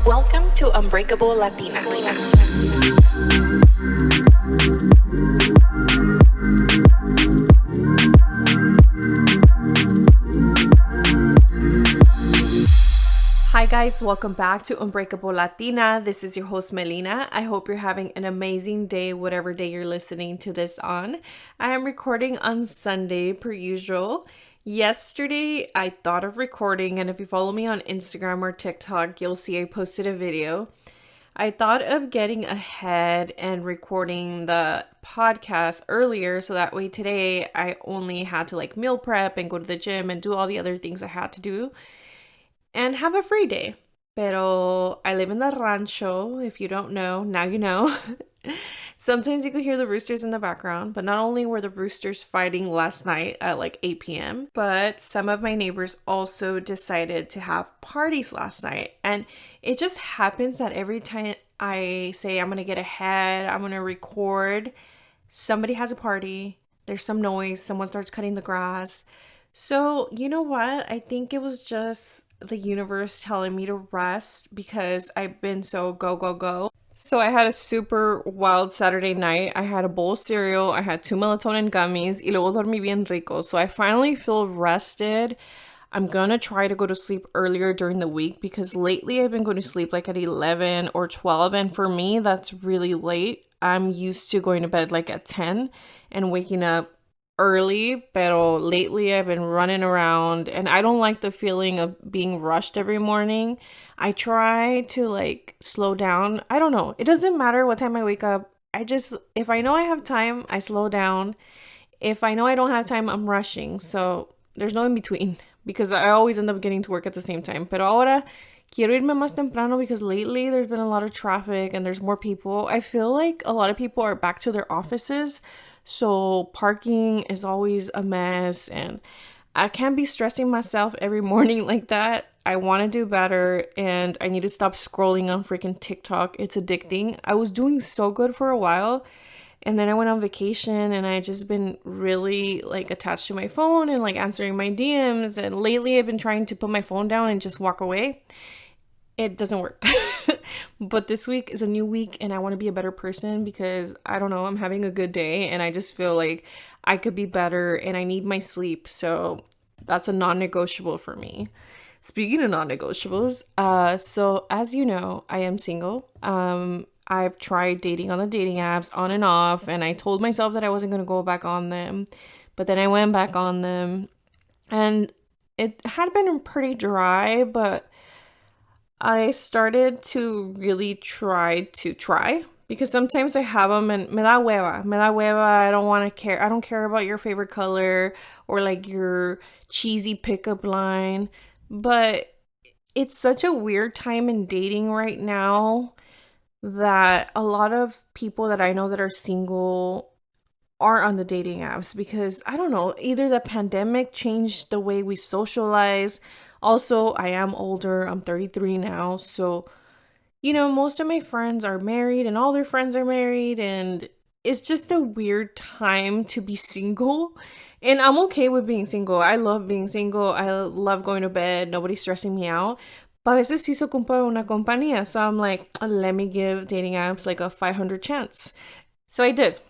Welcome to Unbreakable Latina. Hi guys, welcome back to Unbreakable Latina. This is your host Melina. I hope you're having an amazing day, whatever day you're listening to this on. I am recording on Sunday per usual. Yesterday, I thought of recording, and if you follow me on Instagram or TikTok, you'll see I posted a video. I thought of getting ahead and recording the podcast earlier, so that way today I only had to meal prep and go to the gym and do all the other things I had to do and have a free day. Pero I live in the rancho. If you don't know, now you know. Sometimes you could hear the roosters in the background, but not only were the roosters fighting last night at 8 p.m., but some of my neighbors also decided to have parties last night. And it just happens that every time I say I'm going to get ahead, I'm going to record, somebody has a party, there's some noise, someone starts cutting the grass. So, you know what? I think it was just the universe telling me to rest because I've been so go. So I had a super wild Saturday night. I had a bowl of cereal, I had 2 melatonin gummies, y luego dormí bien rico. So I finally feel rested. I'm gonna try to go to sleep earlier during the week because lately I've been going to sleep at 11 or 12. And for me, that's really late. I'm used to going to bed at 10 and waking up early, pero lately I've been running around and I don't like the feeling of being rushed every morning. I try to slow down. I don't know. It doesn't matter what time I wake up. If I know I have time, I slow down. If I know I don't have time, I'm rushing. So there's no in between because I always end up getting to work at the same time. Pero ahora quiero irme más temprano because lately there's been a lot of traffic and there's more people. I feel like a lot of people are back to their offices. So parking is always a mess and I can't be stressing myself every morning like that. I want to do better and I need to stop scrolling on freaking TikTok. It's addicting. I was doing so good for a while and then I went on vacation and I just been really attached to my phone and answering my DMs. And lately I've been trying to put my phone down and just walk away. It doesn't work. But this week is a new week and I want to be a better person because I don't know, I'm having a good day and I just feel like I could be better and I need my sleep. So that's a non-negotiable for me. Speaking of non-negotiables, so as you know, I am single. I've tried dating on the dating apps on and off and I told myself that I wasn't going to go back on them. But then I went back on them and it had been pretty dry, but I started to really try because sometimes I have them and me da hueva, I don't want to care. I don't care about your favorite color or your cheesy pickup line, but it's such a weird time in dating right now that a lot of people that I know that are single are on the dating apps because I don't know, either the pandemic changed the way we socialize. Also, I am older. I'm 33 now. So, most of my friends are married and all their friends are married. And it's just a weird time to be single. And I'm okay with being single. I love being single. I love going to bed. Nobody's stressing me out. But a veces sí se ocupa una compañía. So I'm let me give dating apps a 500 chance. So I did.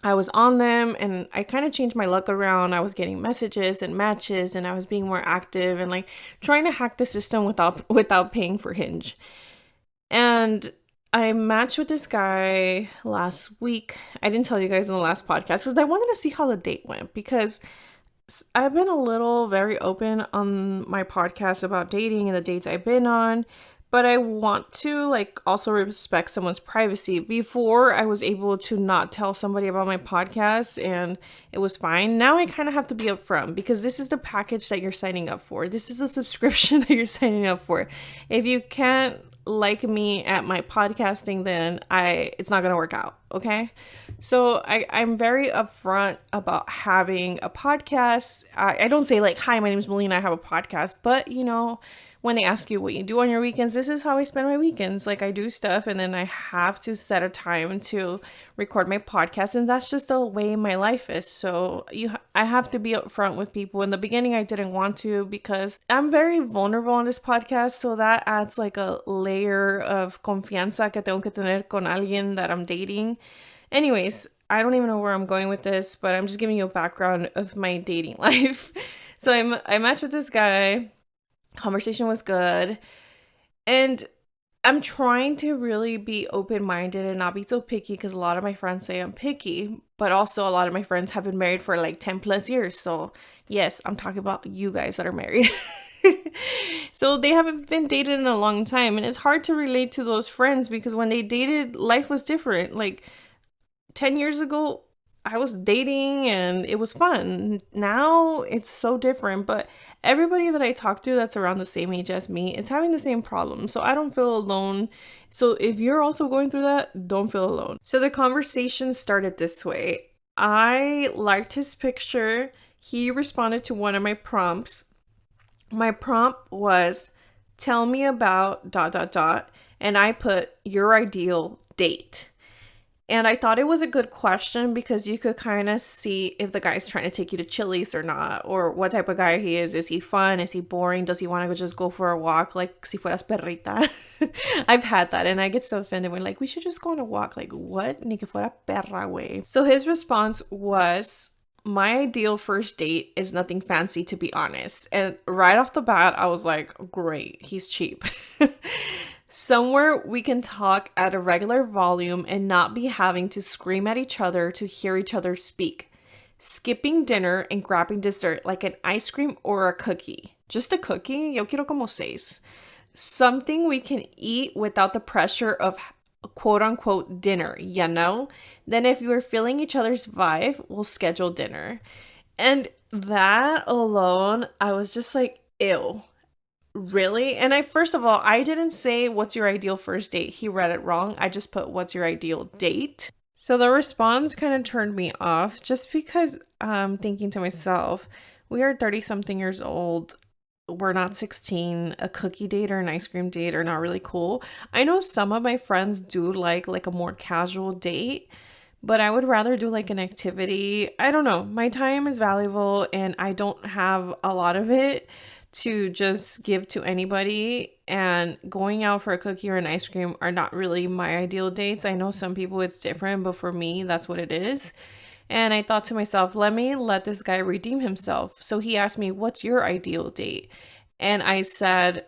I was on them and I kind of changed my luck around. I was getting messages and matches and I was being more active and trying to hack the system without paying for Hinge. And I matched with this guy last week. I didn't tell you guys in the last podcast because I wanted to see how the date went because I've been a little very open on my podcast about dating and the dates I've been on. But I want to also respect someone's privacy. Before I was able to not tell somebody about my podcast and it was fine. Now I kind of have to be upfront because this is the package that you're signing up for. This is a subscription that you're signing up for. If you can't like me at my podcasting, then it's not going to work out. Okay. So I'm very upfront about having a podcast. I don't say like, hi, my name is Melina, I have a podcast. But, when they ask you what you do on your weekends, this is how I spend my weekends. Like I do stuff and then I have to set a time to record my podcast. And that's just the way my life is. So I have to be upfront with people. In the beginning, I didn't want to because I'm very vulnerable on this podcast. So that adds like a layer of confianza que tengo que tener con alguien that I'm dating. Anyways, I don't even know where I'm going with this, but I'm just giving you a background of my dating life. So I matched with this guy. Conversation was good. And I'm trying to really be open-minded and not be so picky because a lot of my friends say I'm picky, but also a lot of my friends have been married for like 10 plus years. So, yes, I'm talking about you guys that are married. So, they haven't been dated in a long time, and it's hard to relate to those friends because when they dated, life was different. Like 10 years ago, I was dating and it was fun. Now it's so different, but everybody that I talk to that's around the same age as me is having the same problem. So I don't feel alone. So if you're also going through that, don't feel alone. So the conversation started this way. I liked his picture. He responded to one of my prompts. My prompt was, tell me about dot dot dot, and I put your ideal date. And I thought it was a good question because you could kind of see if the guy's trying to take you to Chili's or not, or what type of guy he is. Is he fun? Is he boring? Does he want to just go for a walk like si fueras perrita? I've had that and I get so offended when like, we should just go on a walk. Like, what? Ni que fuera perra, way. So his response was, my ideal first date is nothing fancy, to be honest. And right off the bat, I was like, great, he's cheap. Somewhere we can talk at a regular volume and not be having to scream at each other to hear each other speak. Skipping dinner and grabbing dessert like an ice cream or a cookie. Just a cookie? Yo quiero como seis. Something we can eat without the pressure of quote unquote dinner, you know? Then if you are feeling each other's vibe, we'll schedule dinner. And that alone, I was just like, ew. Really? And first of all, I didn't say what's your ideal first date. He read it wrong. I just put what's your ideal date. So the response kind of turned me off just because I'm thinking to myself, we are 30 something years old. We're not 16. A cookie date or an ice cream date are not really cool. I know some of my friends do like a more casual date, but I would rather do like an activity. I don't know. My time is valuable and I don't have a lot of it to just give to anybody, and going out for a cookie or an ice cream are not really my ideal dates. I know some people it's different, but for me, that's what it is. And I thought to myself, let me let this guy redeem himself. So he asked me, what's your ideal date? And I said,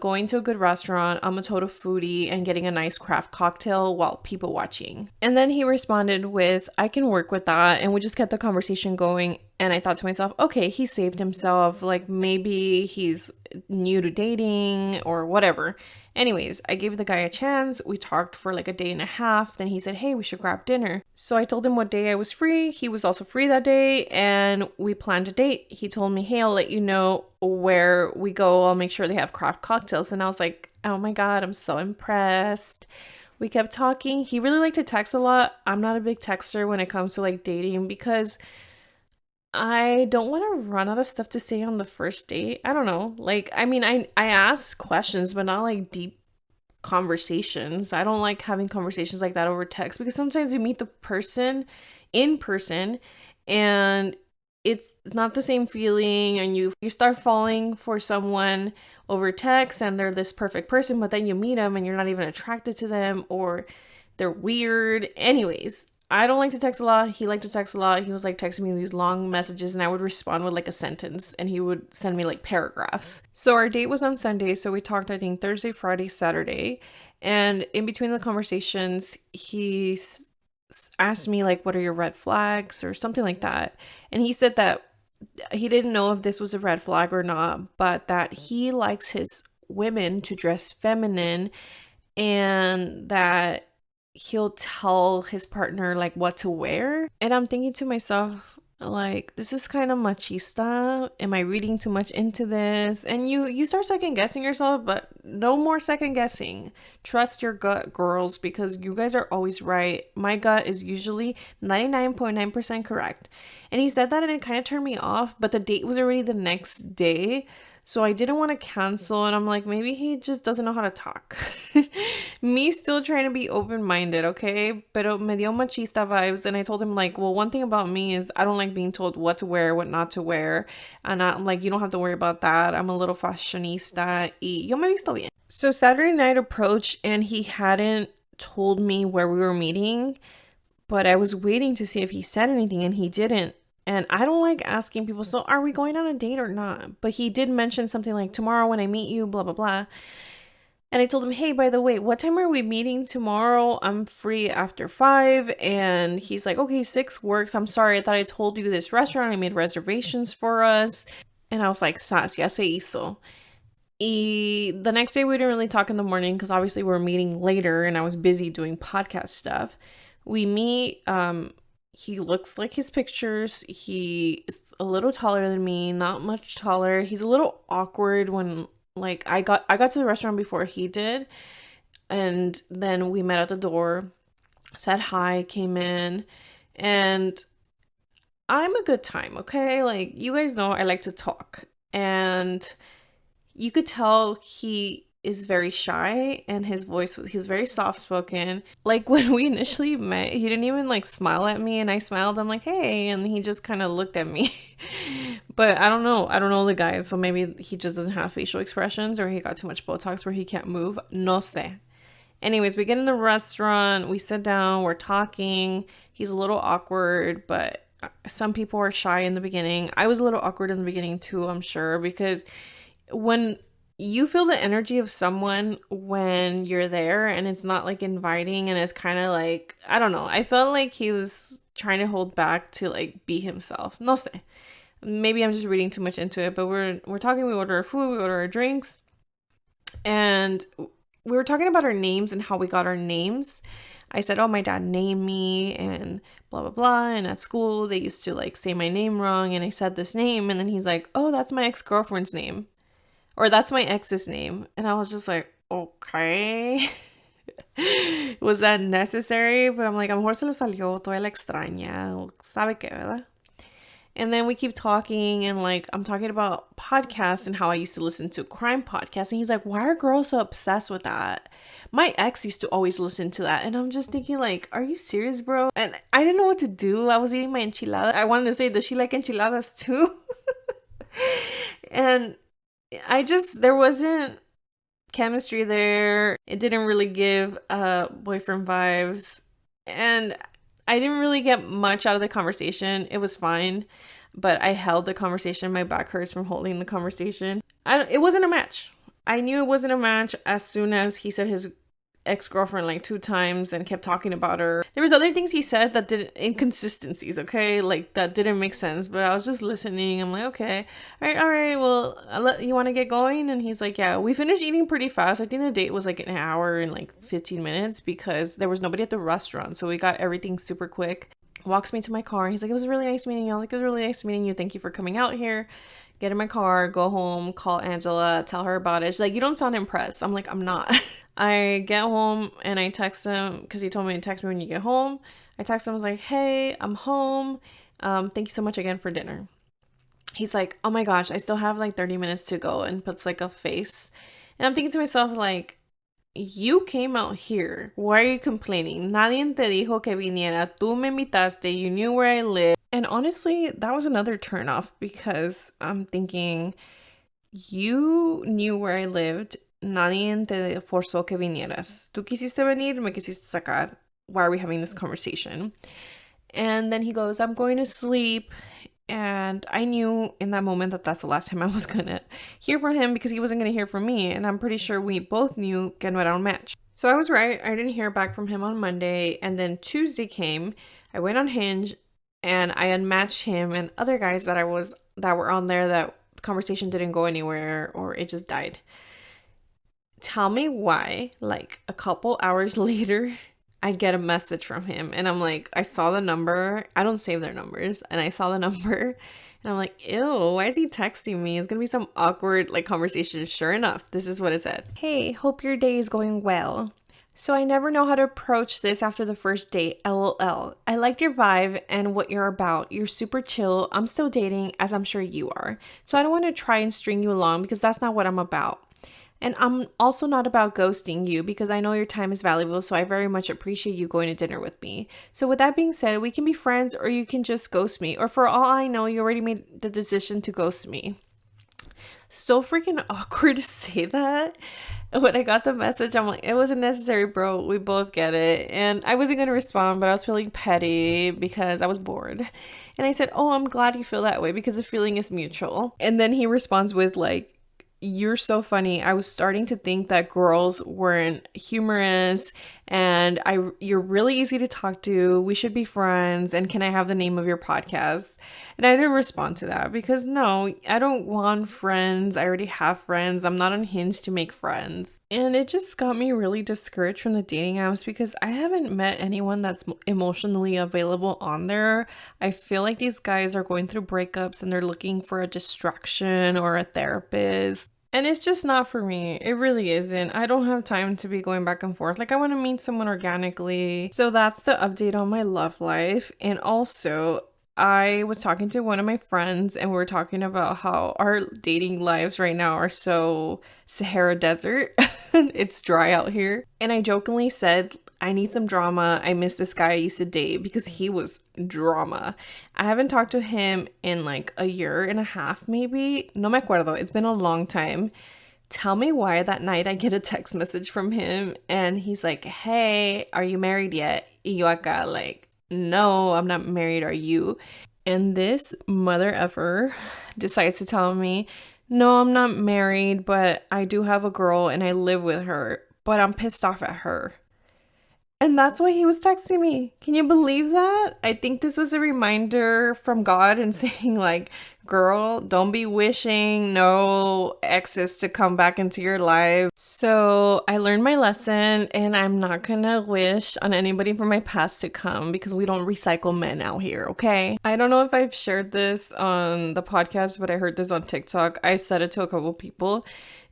going to a good restaurant, I'm a total foodie, and getting a nice craft cocktail while people watching. And then he responded with, I can work with that. And we just kept the conversation going. And I thought to myself, okay, he saved himself. Like maybe he's new to dating or whatever. Anyways, I gave the guy a chance. We talked for like a day and a half. Then he said, hey, we should grab dinner. So I told him what day I was free. He was also free that day. And we planned a date. He told me, hey, I'll let you know where we go. I'll make sure they have craft cocktails. And I was like, oh my God, I'm so impressed. We kept talking. He really liked to text a lot. I'm not a big texter when it comes to like dating because I don't want to run out of stuff to say on the first date. I don't know. Like, I mean, I ask questions, but not like deep conversations. I don't like having conversations like that over text because sometimes you meet the person in person and it's not the same feeling, and you start falling for someone over text and they're this perfect person, but then you meet them and you're not even attracted to them, or they're weird. Anyways, I don't like to text a lot. He liked to text a lot. He was like texting me these long messages and I would respond with like a sentence and he would send me like paragraphs. So our date was on Sunday. So we talked, I think, Thursday, Friday, Saturday. And in between the conversations, he asked me like, what are your red flags or something like that. And he said that he didn't know if this was a red flag or not, but that he likes his women to dress feminine and that he'll tell his partner like what to wear. And I'm thinking to myself, like, this is kind of machista. Am I reading too much into this? And you start second guessing yourself, but no more second guessing. Trust your gut, girls, because you guys are always right. My gut is usually 99.9% correct. And he said that and it kind of turned me off, but the date was already the next day. So I didn't want to cancel, and I'm like, maybe he just doesn't know how to talk. Me still trying to be open-minded, okay? Pero me dio machista vibes, and I told him, like, well, one thing about me is I don't like being told what to wear, what not to wear. And I'm like, you don't have to worry about that. I'm a little fashionista. Y yo me visto bien. So Saturday night approached, and he hadn't told me where we were meeting, but I was waiting to see if he said anything, and he didn't. And I don't like asking people, so are we going on a date or not? But he did mention something like, tomorrow when I meet you, blah, blah, blah. And I told him, hey, by the way, what time are we meeting tomorrow? I'm free after 5. And he's like, okay, 6 works. I'm sorry. I thought I told you this restaurant. I made reservations for us. And I was like, Sas, ya se hizo. Y the next day, we didn't really talk in the morning because obviously we were meeting later and I was busy doing podcast stuff. We meet. He looks like his pictures. He is a little taller than me, not much taller. He's a little awkward when like I got to the restaurant before he did, and then we met at the door, said hi, came in, and I'm a good time, okay? Like, you guys know I like to talk, and you could tell he is very shy, and he's very soft spoken. Like, when we initially met, he didn't even like smile at me, and I smiled. I'm like, hey, and he just kind of looked at me. But I don't know the guy, so maybe he just doesn't have facial expressions, or he got too much Botox where he can't move. No sé. Anyways, we get in the restaurant, we sit down, we're talking. He's a little awkward, but some people are shy in the beginning. I was a little awkward in the beginning too, I'm sure, because when you feel the energy of someone when you're there and it's not like inviting and it's kind of like, I don't know. I felt like he was trying to hold back to like be himself. No sé. Maybe I'm just reading too much into it, but we're talking, we order our food, we order our drinks, and we were talking about our names and how we got our names. I said, oh, my dad named me and blah, blah, blah. And at school, they used to like say my name wrong. And I said this name. And then he's like, oh, that's my ex-girlfriend's name. Or that's my ex's name. And I was just like, okay. Was that necessary? But I'm like, a lo mejor se le salió, toda la extraña. ¿Sabe qué, verdad? And then we keep talking, and like I'm talking about podcasts and how I used to listen to crime podcasts. And he's like, why are girls so obsessed with that? My ex used to always listen to that. And I'm just thinking, like, are you serious, bro? And I didn't know what to do. I was eating my enchilada. I wanted to say, does she like enchiladas too? And there wasn't chemistry there. It didn't really give boyfriend vibes. And I didn't really get much out of the conversation. It was fine, but I held the conversation. My back hurts from holding the conversation. It wasn't a match. I knew it wasn't a match as soon as he said his ex-girlfriend like 2 times and kept talking about her. There was other things he said that didn't, inconsistencies, okay? Like, that didn't make sense, but I was just listening. I'm like, okay, all right, well, you want to get going? And he's like, yeah. We finished eating pretty fast. I think the date was like an hour and like 15 minutes because there was nobody at the restaurant, so we got everything super quick. Walks me to my car. He's like, it was really nice meeting you. I'm like, it was really nice meeting you. Thank you for coming out here. Get in my car, go home, call Angela, tell her about it. She's like, you don't sound impressed. I'm like, I'm not. I get home and I text him because he told me to text me when you get home. I text him, I was like, hey, I'm home. Thank you so much again for dinner. He's like, oh my gosh, I still have like 30 minutes to go, and puts like a face. And I'm thinking to myself, like, you came out here. Why are you complaining? Nadie te dijo que viniera. Tú me invitaste. You knew where I live. And honestly, that was another turnoff because I'm thinking, you knew where I lived. Nadie te forzó que vinieras. Tú quisiste venir, me quisiste sacar. Why are we having this conversation? And then he goes, I'm going to sleep. And I knew in that moment that that's the last time I was going to hear from him because he wasn't going to hear from me. And I'm pretty sure we both knew que no era un match. So I was right. I didn't hear back from him on Monday. And then Tuesday came. I went on Hinge and I unmatched him and other guys that were on there that the conversation didn't go anywhere or it just died. Tell me why, like a couple hours later, I get a message from him and I'm like, I saw the number. I don't save their numbers. And I saw the number and I'm like, ew, why is he texting me? It's gonna be some awkward like conversation. Sure enough, this is what it said. Hey, hope your day is going well. So I never know how to approach this after the first date. LOL. I liked your vibe and what you're about. You're super chill. I'm still dating, as I'm sure you are. So I don't want to try and string you along because that's not what I'm about. And I'm also not about ghosting you because I know your time is valuable, so I very much appreciate you going to dinner with me. So with that being said, we can be friends or you can just ghost me. Or for all I know, you already made the decision to ghost me. So freaking awkward to say that. When I got the message, I'm like, it wasn't necessary, bro. We both get it. And I wasn't going to respond, but I was feeling petty because I was bored. And I said, oh, I'm glad you feel that way because the feeling is mutual. And then he responds with like, you're so funny. I was starting to think that girls weren't humorous and you're really easy to talk to. We should be friends and can I have the name of your podcast? And I didn't respond to that because no, I don't want friends. I already have friends. I'm not unhinged to make friends. And it just got me really discouraged from the dating apps because I haven't met anyone that's emotionally available on there. I feel like these guys are going through breakups and they're looking for a distraction or a therapist. And it's just not for me. It really isn't. I don't have time to be going back and forth. Like, I want to meet someone organically. So that's the update on my love life. And also, I was talking to one of my friends and we were talking about how our dating lives right now are so Sahara Desert. It's dry out here. And I jokingly said, I need some drama. I miss this guy I used to date because he was drama. I haven't talked to him in like a year and a half, maybe. No me acuerdo. It's been a long time. Tell me why that night I get a text message from him and he's like, hey, are you married yet? Y yo acá like, no, I'm not married. Are you? And this mother effer decides to tell me, no, I'm not married, but I do have a girl and I live with her, but I'm pissed off at her. And that's why he was texting me. Can you believe that? I think this was a reminder from God and saying like, girl, don't be wishing no exes to come back into your life. So I learned my lesson and I'm not gonna wish on anybody from my past to come because we don't recycle men out here, okay? I don't know if I've shared this on the podcast, but I heard this on TikTok. I said it to a couple people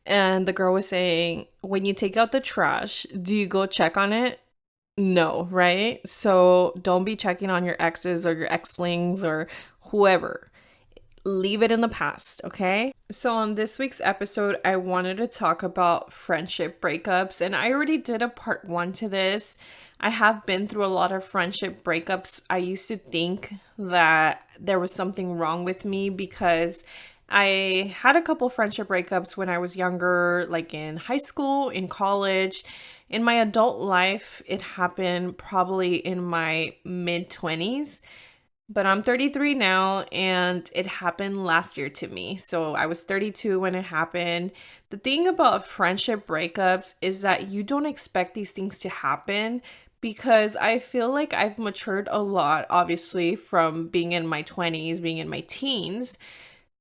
and the girl was saying, when you take out the trash, do you go check on it? No, right? So don't be checking on your exes or your ex-flings or whoever. Leave it in the past, okay? So on this week's episode, I wanted to talk about friendship breakups, and I already did a part 1 to this. I have been through a lot of friendship breakups. I used to think that there was something wrong with me because I had a couple friendship breakups when I was younger, like in high school, in college. In my adult life, it happened probably in my mid 20s, but I'm 33 now and it happened last year to me. So I was 32 when it happened. The thing about friendship breakups is that you don't expect these things to happen because I feel like I've matured a lot, obviously, from being in my 20s, being in my teens.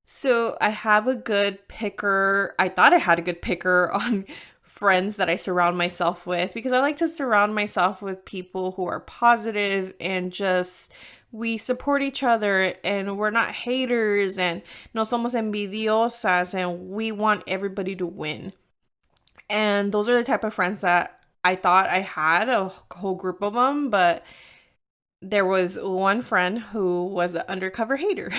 So I have a good picker. I thought I had a good picker on friends that I surround myself with because I like to surround myself with people who are positive and just we support each other and we're not haters and no somos envidiosas and we want everybody to win. And those are the type of friends that I thought I had, a whole group of them, but there was one friend who was an undercover hater.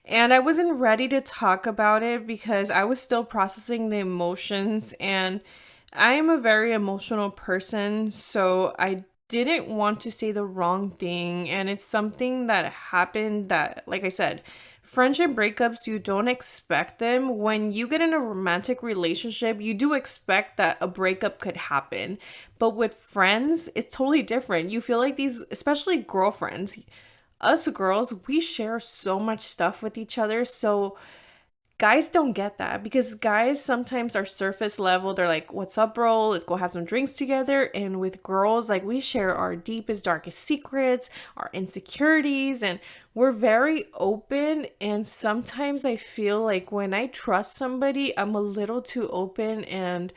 And I wasn't ready to talk about it because I was still processing the emotions and I am a very emotional person, so I didn't want to say the wrong thing and it's something that happened that, like I said, friendship breakups, you don't expect them. When you get in a romantic relationship, you do expect that a breakup could happen. But with friends, it's totally different. You feel like these, especially girlfriends, us girls, we share so much stuff with each other. So guys don't get that because guys sometimes are surface level. They're like, what's up, bro? Let's go have some drinks together. And with girls, like we share our deepest, darkest secrets, our insecurities, and we're very open. And sometimes I feel like when I trust somebody, I'm a little too open and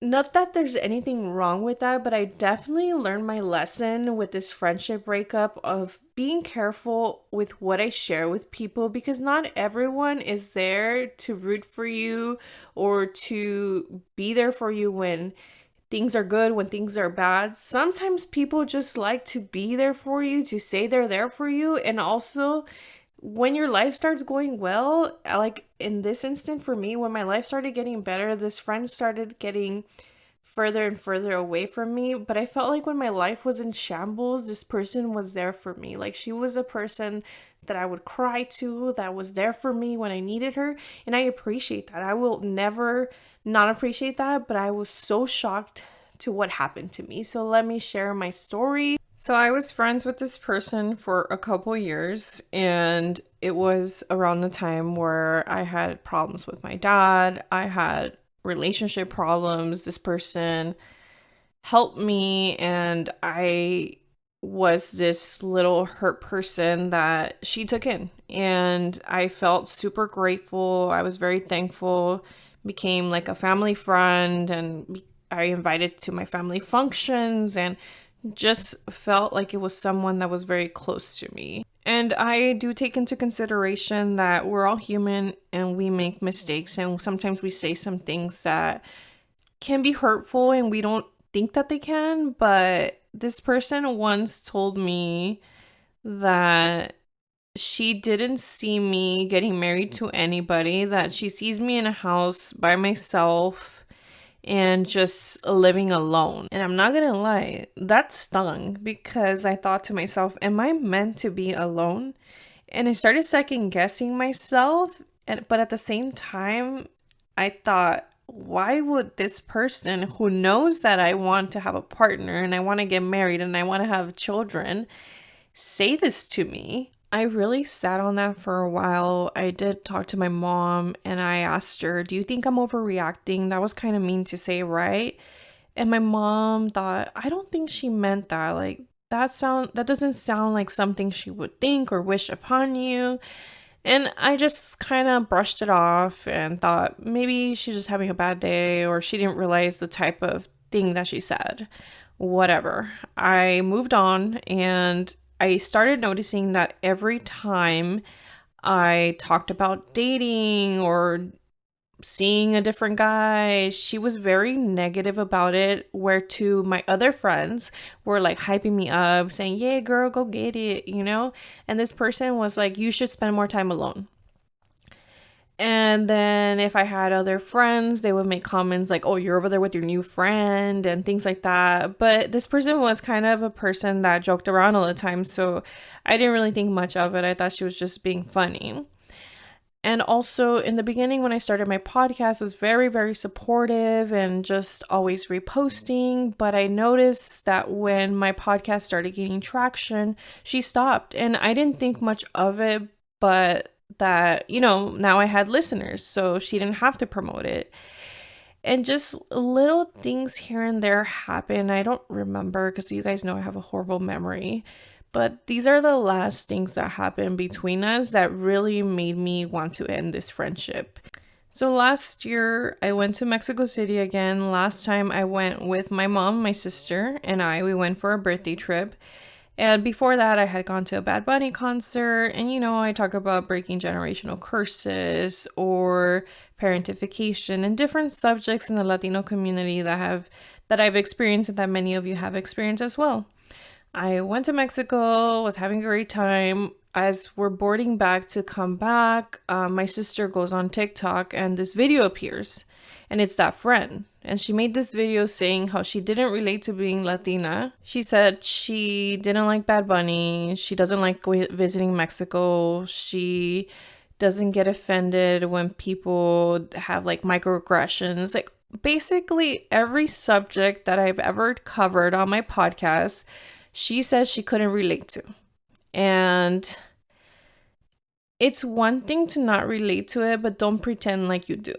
not that there's anything wrong with that, but I definitely learned my lesson with this friendship breakup of being careful with what I share with people because not everyone is there to root for you or to be there for you when things are good, when things are bad. Sometimes people just like to be there for you, to say they're there for you, and also when your life starts going well, like in this instant for me, when my life started getting better, this friend started getting further and further away from me. But I felt like when my life was in shambles, this person was there for me. Like she was a person that I would cry to, that was there for me when I needed her. And I appreciate that. I will never not appreciate that. But I was so shocked to what happened to me. So let me share my story. So I was friends with this person for a couple years, and it was around the time where I had problems with my dad. I had relationship problems. This person helped me, and I was this little hurt person that she took in. And I felt super grateful. I was very thankful, became like a family friend, and I invited to my family functions and just felt like it was someone that was very close to me. And I do take into consideration that we're all human and we make mistakes, and sometimes we say some things that can be hurtful and we don't think that they can. But this person once told me that she didn't see me getting married to anybody, that she sees me in a house by myself and just living alone. And I'm not gonna lie, that stung because I thought to myself, am I meant to be alone? And I started second guessing myself. But at the same time, I thought, why would this person who knows that I want to have a partner and I want to get married and I want to have children say this to me? I really sat on that for a while. I did talk to my mom and I asked her, do you think I'm overreacting? That was kind of mean to say, right? And my mom thought, I don't think she meant that. Like that doesn't sound like something she would think or wish upon you. And I just kind of brushed it off and thought maybe she's just having a bad day or she didn't realize the type of thing that she said. Whatever. I moved on and I started noticing that every time I talked about dating or seeing a different guy, she was very negative about it. Where to my other friends were like hyping me up, saying, yeah, girl, go get it, you know? And this person was like, you should spend more time alone. And then if I had other friends, they would make comments like, oh, you're over there with your new friend and things like that. But this person was kind of a person that joked around all the time. So I didn't really think much of it. I thought she was just being funny. And also in the beginning, when I started my podcast, I was very, very supportive and just always reposting. But I noticed that when my podcast started gaining traction, she stopped. And I didn't think much of it, but that, now I had listeners, so she didn't have to promote it. And just little things here and there happen. I don't remember because you guys know I have a horrible memory. But these are the last things that happened between us that really made me want to end this friendship. So last year, I went to Mexico City again. Last time I went with my mom, my sister, and we went for a birthday trip. And before that, I had gone to a Bad Bunny concert. And, I talk about breaking generational curses or parentification and different subjects in the Latino community that I've experienced and that many of you have experienced as well. I went to Mexico, was having a great time. As we're boarding back to come back, my sister goes on TikTok and this video appears. And it's that friend. And she made this video saying how she didn't relate to being Latina. She said she didn't like Bad Bunny. She doesn't like visiting Mexico. She doesn't get offended when people have like microaggressions. Like basically every subject that I've ever covered on my podcast, she says she couldn't relate to. And it's one thing to not relate to it, but don't pretend like you do.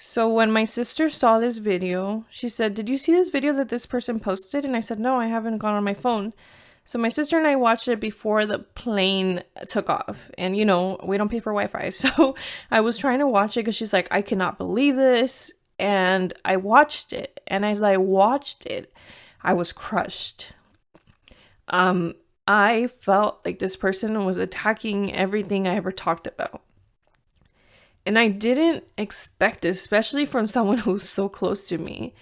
So when my sister saw this video, she said, did you see this video that this person posted? And I said, no, I haven't gone on my phone. So my sister and I watched it before the plane took off. And, we don't pay for Wi-Fi. So I was trying to watch it because she's like, I cannot believe this. and I watched it. And as I watched it, I was crushed. I felt like this person was attacking everything I ever talked about. And I didn't expect it, especially from someone who's so close to me.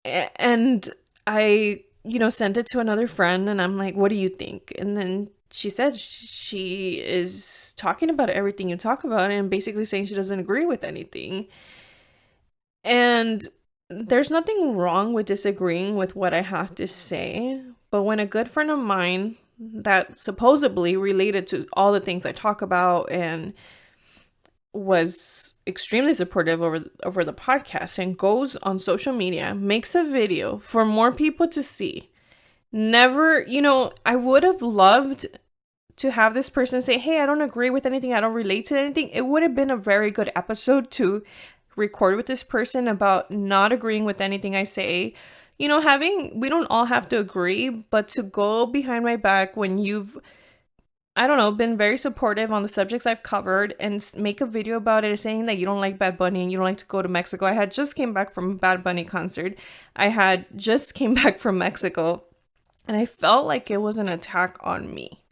And I, sent it to another friend and I'm like, what do you think? And then she said she is talking about everything you talk about and basically saying she doesn't agree with anything. And there's nothing wrong with disagreeing with what I have to say. But when a good friend of mine that supposedly related to all the things I talk about and was extremely supportive over the podcast and goes on social media, makes a video for more people to see. Never, I would have loved to have this person say, hey, I don't agree with anything. I don't relate to anything. It would have been a very good episode to record with this person about not agreeing with anything I say. We don't all have to agree, but to go behind my back when you've, I don't know, been very supportive on the subjects I've covered and make a video about it saying that you don't like Bad Bunny and you don't like to go to Mexico. I had just came back from a Bad Bunny concert. I had just came back from Mexico and I felt like it was an attack on me.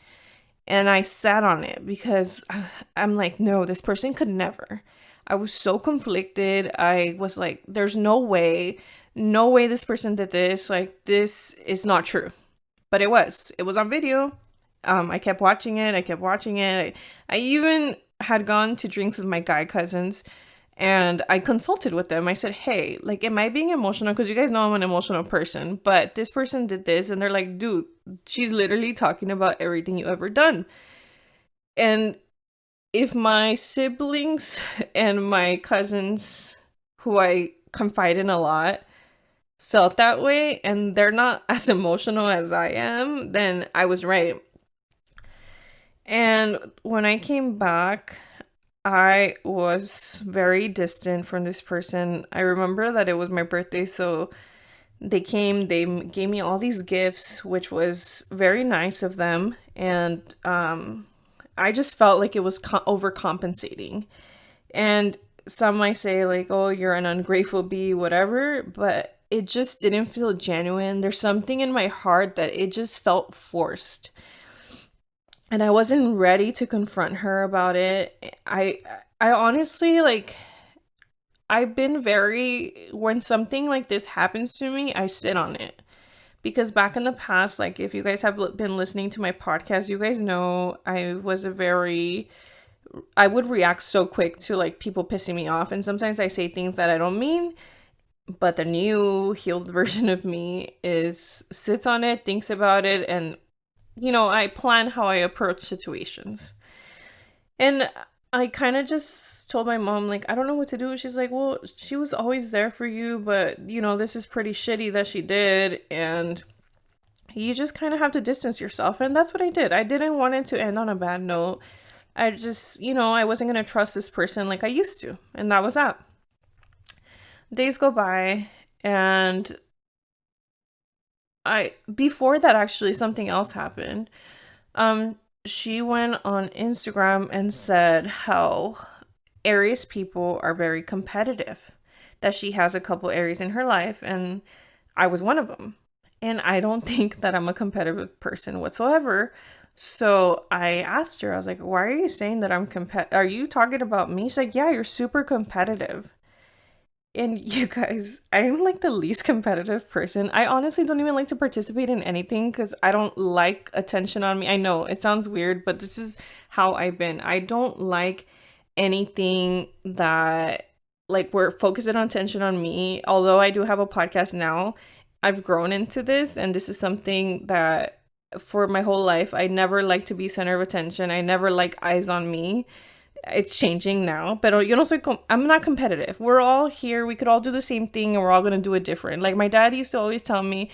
And I sat on it because I'm like, no, this person could never. I was so conflicted. I was like, there's no way this person did this. Like, this is not true. But it was on video. I kept watching it. I even had gone to drinks with my guy cousins and I consulted with them. I said, hey, like, am I being emotional? Because you guys know I'm an emotional person, but this person did this. And they're like, dude, she's literally talking about everything you ever done. And if my siblings and my cousins, who I confide in a lot, felt that way and they're not as emotional as I am, then I was right. And when I came back, I was very distant from this person. I remember that it was my birthday, so they came, they gave me all these gifts, which was very nice of them. And I just felt like it was overcompensating. And some might say like, oh, you're an ungrateful bee, whatever, but it just didn't feel genuine. There's something in my heart that it just felt forced. And I wasn't ready to confront her about it. I honestly, like, I've been when something like this happens to me, I sit on it. Because back in the past, like, if you guys have been listening to my podcast, you guys know I would react so quick to, like, people pissing me off. And sometimes I say things that I don't mean. But the new healed version of me sits on it, thinks about it, and I plan how I approach situations. And I kind of just told my mom, like, I don't know what to do. She's like, well, she was always there for you, but, this is pretty shitty that she did. And you just kind of have to distance yourself. And that's what I did. I didn't want it to end on a bad note. I just, I wasn't going to trust this person like I used to. And that was that. Days go by and before that, actually, something else happened. She went on Instagram and said how Aries people are very competitive, that she has a couple Aries in her life, and I was one of them. And I don't think that I'm a competitive person whatsoever. So I asked her, I was like, why are you saying that I'm are you talking about me? She's like, yeah, you're super competitive. And you guys, I'm like the least competitive person. I honestly don't even like to participate in anything because I don't like attention on me. I know it sounds weird, but this is how I've been. I don't like anything that, like, we're focusing on attention on me. Although I do have a podcast now, I've grown into this, and this is something that for my whole life, I never like to be center of attention. I never like eyes on me. It's changing now, but I'm not competitive. We're all here. We could all do the same thing and we're all going to do it different. Like my dad used to always tell me,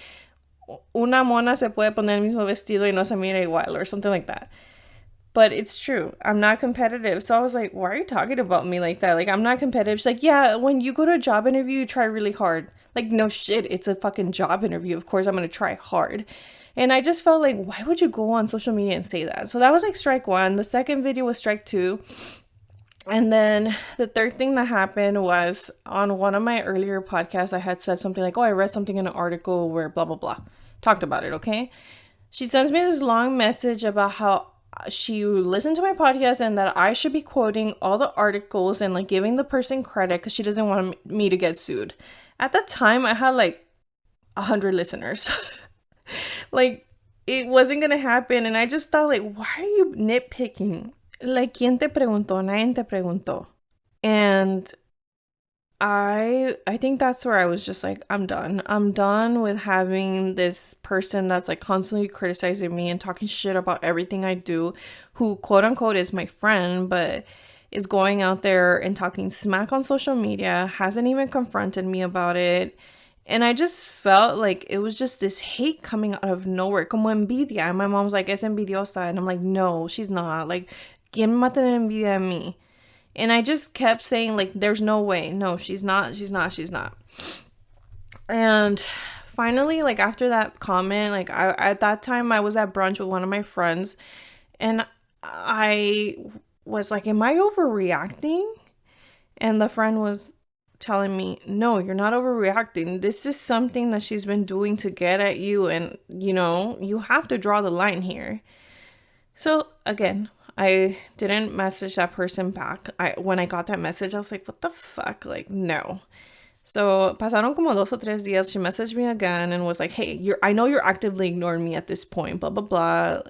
una mona se puede poner el mismo vestido y no se mira igual, or something like that. But it's true. I'm not competitive. So I was like, why are you talking about me like that? Like, I'm not competitive. She's like, yeah, when you go to a job interview, you try really hard. Like, no shit. It's a fucking job interview. Of course, I'm going to try hard. And I just felt like, why would you go on social media and say that? So that was like strike one. The second video was strike two. And then the third thing that happened was on one of my earlier podcasts, I had said something like, oh, I read something in an article where blah, blah, blah. Talked about it, okay? She sends me this long message about how she listened to my podcast and that I should be quoting all the articles and like giving the person credit because she doesn't want me to get sued. At that time, I had like 100 listeners. Like, it wasn't gonna happen. And I just thought, like, why are you nitpicking? Like, ¿quién te preguntó? Nadie te preguntó. And I think that's where I was just like, I'm done. I'm done with having this person that's like constantly criticizing me and talking shit about everything I do, who quote unquote is my friend, but is going out there and talking smack on social media, hasn't even confronted me about it. And I just felt like it was just this hate coming out of nowhere, como envidia. And my mom's like, es envidiosa. And I'm like, no, she's not. Like, ¿quién me va a tener envidia a mí? And I just kept saying, like, there's no way. No, she's not. She's not. She's not. And finally, like, after that comment, like, I at that time, I was at brunch with one of my friends. And I was like, am I overreacting? And the friend was telling me, no, you're not overreacting. This is something that she's been doing to get at you. And, you have to draw the line here. So again, I didn't message that person back. When I got that message, I was like, what the fuck? Like, no. So pasaron como 2 o 3 días. She messaged me again and was like, hey, I know you're actively ignoring me at this point, blah, blah, blah.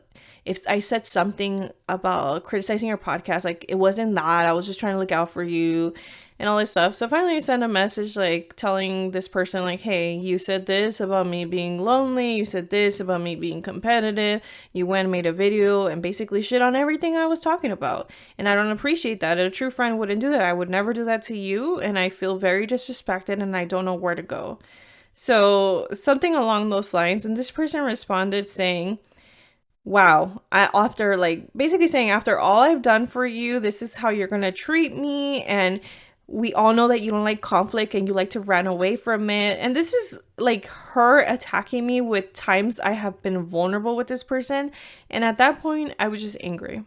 If I said something about criticizing your podcast, like, it wasn't that. I was just trying to look out for you and all this stuff. So finally I sent a message like telling this person like, hey, you said this about me being lonely. You said this about me being competitive. You went and made a video and basically shit on everything I was talking about. And I don't appreciate that. A true friend wouldn't do that. I would never do that to you. And I feel very disrespected and I don't know where to go. So something along those lines. And this person responded saying, wow, after like basically saying, after all I've done for you, this is how you're going to treat me. And we all know that you don't like conflict and you like to run away from it. And this is like her attacking me with times I have been vulnerable with this person. And at that point, I was just angry.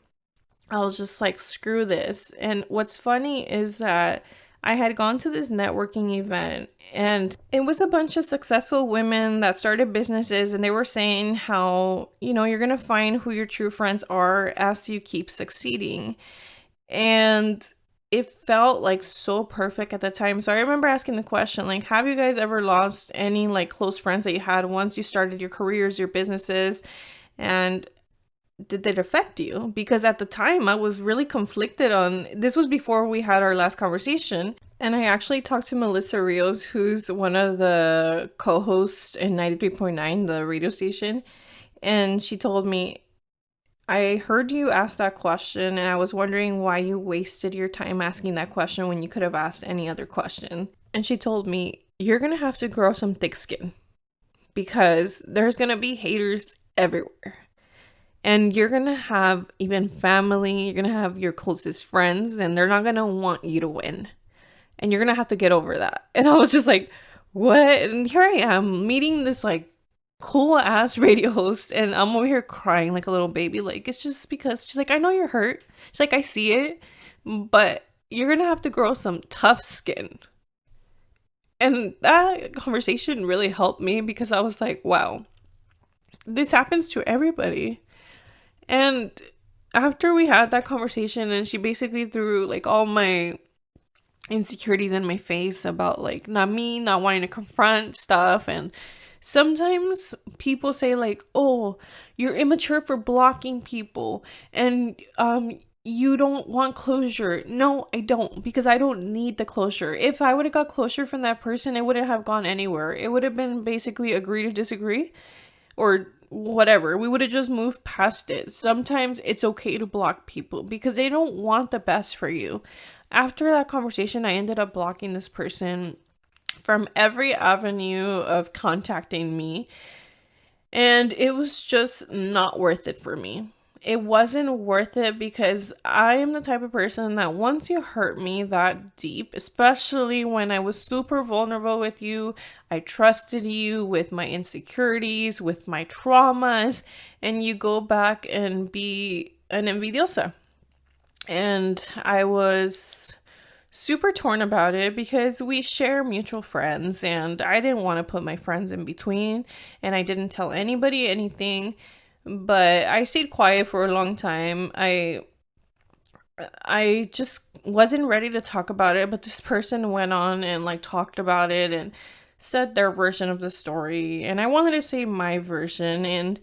I was just like, screw this. And what's funny is that I had gone to this networking event and it was a bunch of successful women that started businesses, and they were saying how, you're going to find who your true friends are as you keep succeeding. And it felt like so perfect at the time. So I remember asking the question, like, have you guys ever lost any like close friends that you had once you started your careers, your businesses? And did it affect you? Because at the time I was really conflicted on, this was before we had our last conversation. And I actually talked to Melissa Rios, who's one of the co-hosts in 93.9, the radio station. And she told me, I heard you ask that question and I was wondering why you wasted your time asking that question when you could have asked any other question. And she told me, you're going to have to grow some thick skin because there's going to be haters everywhere. And you're going to have even family, you're going to have your closest friends, and they're not going to want you to win. And you're going to have to get over that. And I was just like, what? And here I am meeting this like cool ass radio host, and I'm over here crying like a little baby. Like, it's just because she's like, I know you're hurt. She's like, I see it, but you're going to have to grow some tough skin. And that conversation really helped me because I was like, wow, this happens to everybody. And after we had that conversation and she basically threw like all my insecurities in my face about like not wanting to confront stuff. And sometimes people say like, oh, you're immature for blocking people and you don't want closure. No, I don't, because I don't need the closure. If I would have got closure from that person, it wouldn't have gone anywhere. It would have been basically agree to disagree or whatever. We would have just moved past it. Sometimes it's okay to block people because they don't want the best for you. After that conversation, I ended up blocking this person from every avenue of contacting me. And it was just not worth it for me. It wasn't worth it because I am the type of person that once you hurt me that deep, especially when I was super vulnerable with you, I trusted you with my insecurities, with my traumas, and you go back and be an envidiosa. And I was super torn about it because we share mutual friends and I didn't want to put my friends in between, and I didn't tell anybody anything, but I stayed quiet for a long time. I just wasn't ready to talk about it, but this person went on and like talked about it and said their version of the story, and I wanted to say my version. And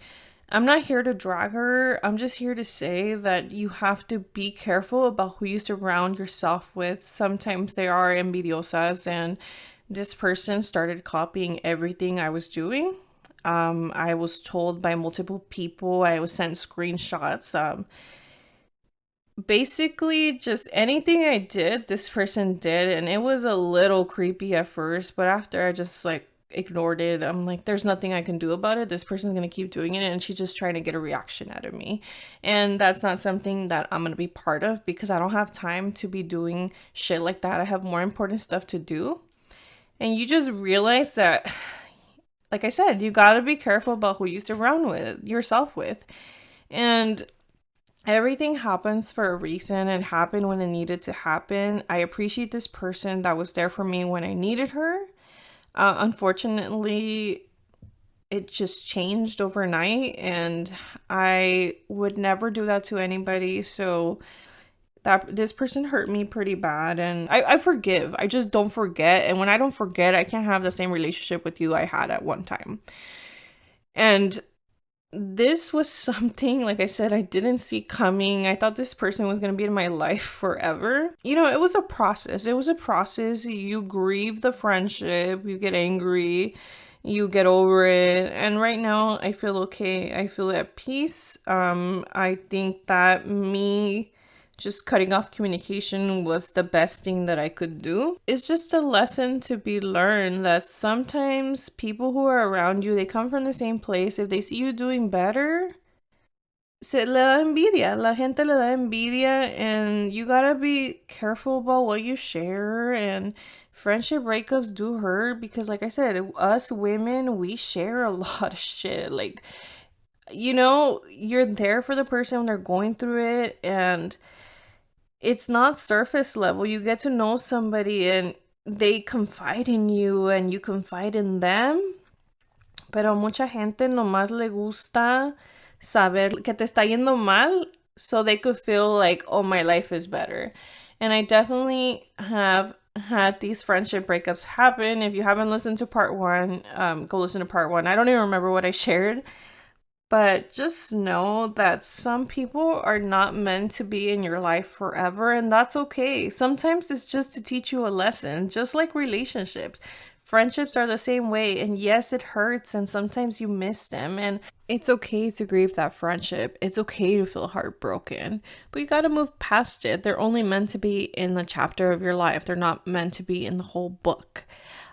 I'm not here to drag her. I'm just here to say that you have to be careful about who you surround yourself with. Sometimes they are envidiosas, and this person started copying everything I was doing. I was told by multiple people, I was sent screenshots. Basically, just anything I did, this person did, and it was a little creepy at first, but after I just like ignored it, I'm like, there's nothing I can do about it. This person's gonna keep doing it, and she's just trying to get a reaction out of me. And that's not something that I'm gonna be part of because I don't have time to be doing shit like that. I have more important stuff to do. And you just realize that, like I said, you gotta be careful about who you surround with yourself with. And everything happens for a reason. It happened when it needed to happen. I appreciate this person that was there for me when I needed her. Unfortunately, it just changed overnight, and I would never do that to anybody. So that this person hurt me pretty bad, and I forgive. I just don't forget. And when I don't forget, I can't have the same relationship with you I had at one time. And this was something, like I said, I didn't see coming. I thought this person was going to be in my life forever. You know, it was a process. It was a process. You grieve the friendship, you get angry, you get over it. And right now, I feel okay. I feel at peace. I think that me just cutting off communication was the best thing that I could do. It's just a lesson to be learned that sometimes people who are around you, they come from the same place. If they see you doing better, se le da envidia. La gente le da envidia, and you gotta be careful about what you share. And friendship breakups do hurt because, like I said, us women, we share a lot of shit. Like, you know, you're there for the person when they're going through it, and it's not surface level. You get to know somebody and they confide in you and you confide in them. Pero mucha gente nomás le gusta saber que te está yendo mal so they could feel like, oh, my life is better. And I definitely have had these friendship breakups happen. If you haven't listened to part one, go listen to part one. I don't even remember what I shared, but just know that some people are not meant to be in your life forever, and that's okay. Sometimes it's just to teach you a lesson, just like relationships. Friendships are the same way, and yes, it hurts, and sometimes you miss them, and it's okay to grieve that friendship. It's okay to feel heartbroken, but you gotta move past it. They're only meant to be in the chapter of your life, they're not meant to be in the whole book.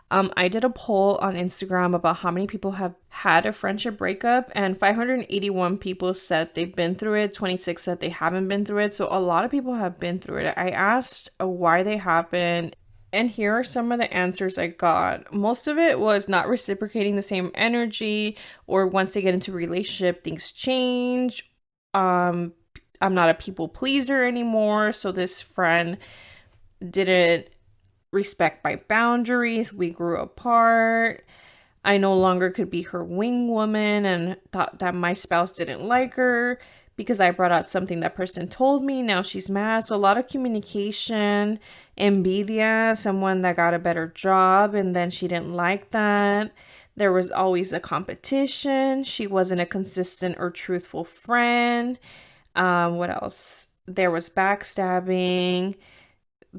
I did a poll on Instagram about how many people have had a friendship breakup, and 581 people said they've been through it. 26 said they haven't been through it. So a lot of people have been through it. I asked why they happened, and here are some of the answers I got. Most of it was not reciprocating the same energy, or once they get into a relationship, things change. I'm not a people pleaser anymore, so this friend didn't respect my boundaries. We grew apart. I no longer could be her wing woman and thought that my spouse didn't like her because I brought out something that person told me. Now she's mad. So a lot of communication, envidia, someone that got a better job and then she didn't like that. There was always a competition. She wasn't a consistent or truthful friend. What else? There was backstabbing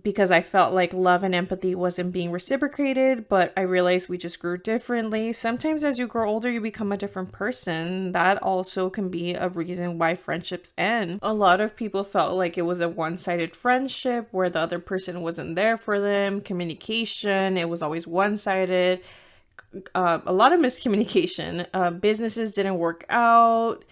because I felt like love and empathy wasn't being reciprocated, but I realized we just grew differently. Sometimes as you grow older, you become a different person. That also can be a reason why friendships end. A lot of people felt like it was a one-sided friendship where the other person wasn't there for them. Communication, it was always one-sided. A lot of miscommunication. Businesses didn't work out.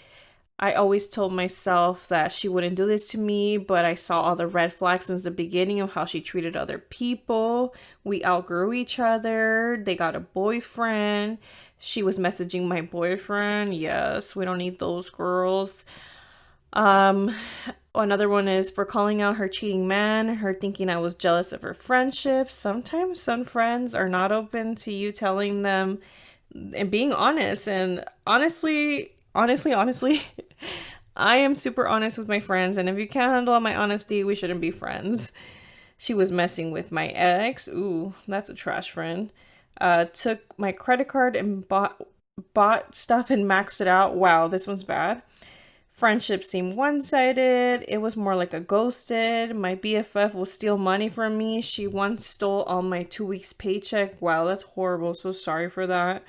I always told myself that she wouldn't do this to me, but I saw all the red flags since the beginning of how she treated other people. We outgrew each other. They got a boyfriend. She was messaging my boyfriend. Yes, we don't need those girls. Um, Another one is for calling out her cheating man, her thinking I was jealous of her friendship. Sometimes some friends are not open to you telling them and being honest. And honestly, I am super honest with my friends. And if you can't handle my honesty, we shouldn't be friends. She was messing with my ex. Ooh, that's a trash friend. Took my credit card and bought stuff and maxed it out. Wow, this one's bad. Friendship seemed one-sided. It was more like a ghosted. My BFF will steal money from me. She once stole all my 2 weeks paycheck. Wow, that's horrible. So sorry for that.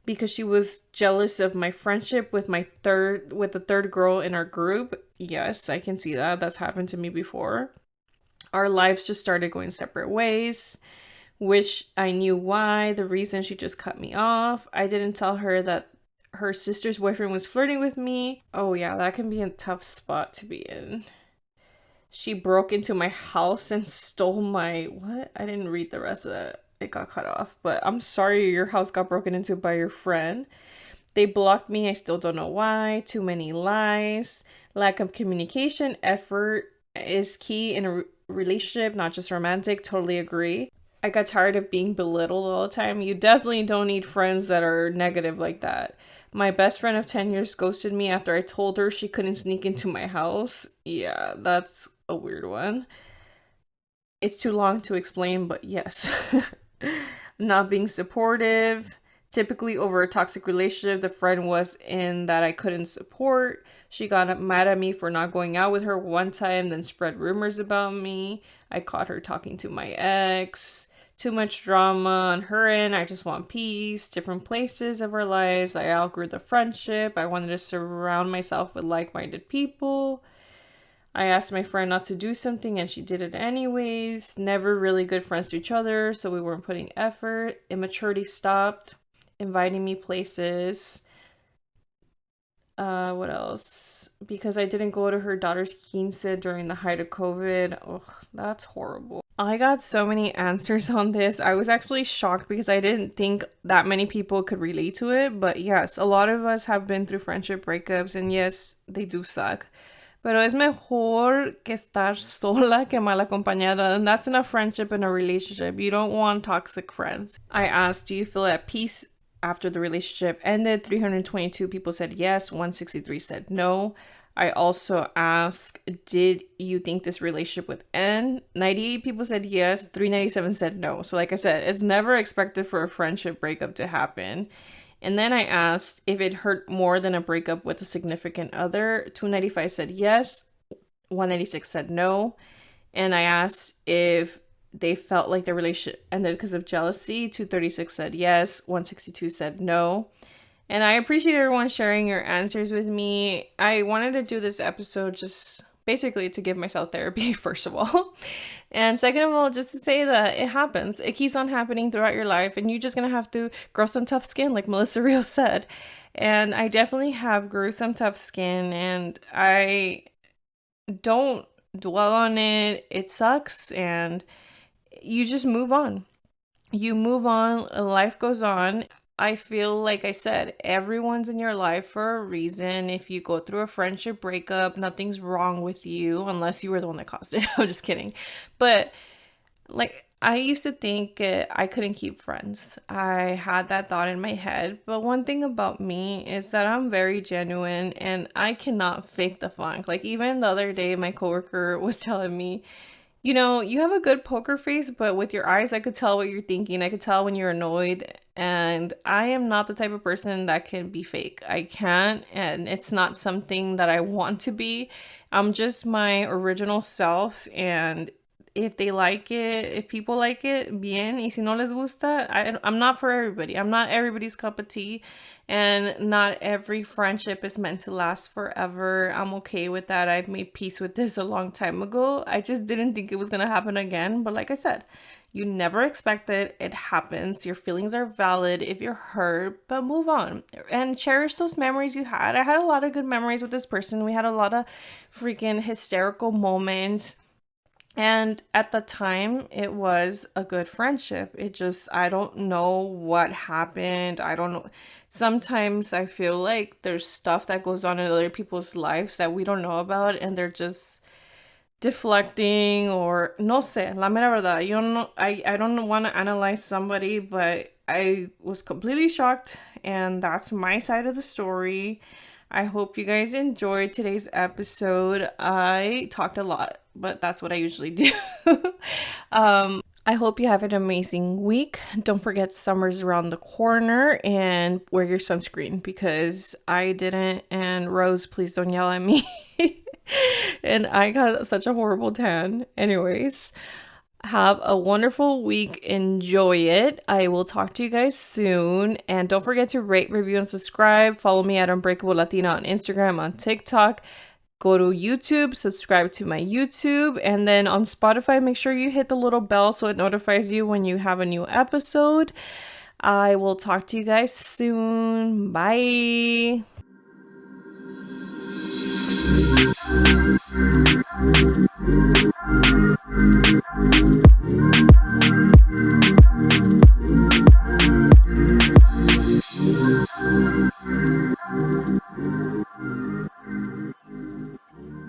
Because she was jealous of my friendship with the third girl in our group. Yes, I can see that. That's happened to me before. Our lives just started going separate ways, which I knew why. The reason she just cut me off. I didn't tell her that her sister's boyfriend was flirting with me. Oh yeah, that can be a tough spot to be in. She broke into my house and stole my what? I didn't read the rest of that. It got cut off. But I'm sorry your house got broken into by your friend. They blocked me. I still don't know why. Too many lies. Lack of communication. Effort is key in a relationship, not just romantic. Totally agree. I got tired of being belittled all the time. You definitely don't need friends that are negative like that. My best friend of 10 years ghosted me after I told her she couldn't sneak into my house. Yeah, that's a weird one. It's too long to explain, but yes. Not being supportive. Typically, over a toxic relationship, the friend was in that I couldn't support. She got mad at me for not going out with her one time, then spread rumors about me. I caught her talking to my ex. Too much drama on her end. I just want peace. Different places of our lives. I outgrew the friendship. I wanted to surround myself with like minded people. I asked my friend not to do something and she did it anyways. Never really good friends to each other, so we weren't putting effort. Immaturity stopped inviting me places. What else? Because I didn't go to her daughter's quince during the height of COVID. Oh, that's horrible. I got so many answers on this. I was actually shocked because I didn't think that many people could relate to it. But yes, a lot of us have been through friendship breakups, and yes, they do suck. Pero es mejor que estar sola que mal acompañada. And that's in a friendship and a relationship. You don't want toxic friends. I asked, do you feel at peace after the relationship ended? 322 people said yes. 163 said no. I also asked, did you think this relationship would end? 98 people said yes. 397 said no. So like I said, it's never expected for a friendship breakup to happen. And then I asked if it hurt more than a breakup with a significant other. 295 said yes. 196 said no. And I asked if they felt like the relationship ended because of jealousy. 236 said yes. 162 said no. And I appreciate everyone sharing your answers with me. I wanted to do this episode just basically to give myself therapy, first of all. And second of all, just to say that it happens. It keeps on happening throughout your life. And you're just going to have to grow some tough skin, like Melissa Rios said. And I definitely have grew some tough skin. And I don't dwell on it. It sucks. And you just move on. You move on. Life goes on. I feel like I said, everyone's in your life for a reason. If you go through a friendship breakup, nothing's wrong with you unless you were the one that caused it. I'm just kidding. But like, I used to think I couldn't keep friends. I had that thought in my head. But one thing about me is that I'm very genuine and I cannot fake the funk. Like, even the other day, my coworker was telling me, you know, you have a good poker face, but with your eyes, I could tell what you're thinking. I could tell when you're annoyed. And I am not the type of person that can be fake. I can't. And it's not something that I want to be. I'm just my original self. And if they like it, if people like it, bien. Y si no les gusta, I'm not for everybody. I'm not everybody's cup of tea. And not every friendship is meant to last forever. I'm okay with that. I've made peace with this a long time ago. I just didn't think it was going to happen again. But like I said, you never expect it. It happens. Your feelings are valid if you're hurt, but move on and cherish those memories you had. I had a lot of good memories with this person. We had a lot of freaking hysterical moments. And at the time, it was a good friendship. It just, I don't know what happened. I don't know. Sometimes I feel like there's stuff that goes on in other people's lives that we don't know about, and they're just deflecting or no sé, la mera verdad. Yo no, I don't want to analyze somebody, but I was completely shocked, and that's my side of the story. I hope you guys enjoyed today's episode. I talked a lot, but that's what I usually do. I hope you have an amazing week. Don't forget summer's around the corner and wear your sunscreen because I didn't. And Rose, please don't yell at me. And I got such a horrible tan. Anyways, have a wonderful week. Enjoy it. I will talk to you guys soon. And don't forget to rate, review, and subscribe. Follow me at Unbreakable Latina on Instagram, on TikTok. Go to YouTube, subscribe to my YouTube, and then on Spotify, make sure you hit the little bell so it notifies you when you have a new episode. I will talk to you guys soon. Bye.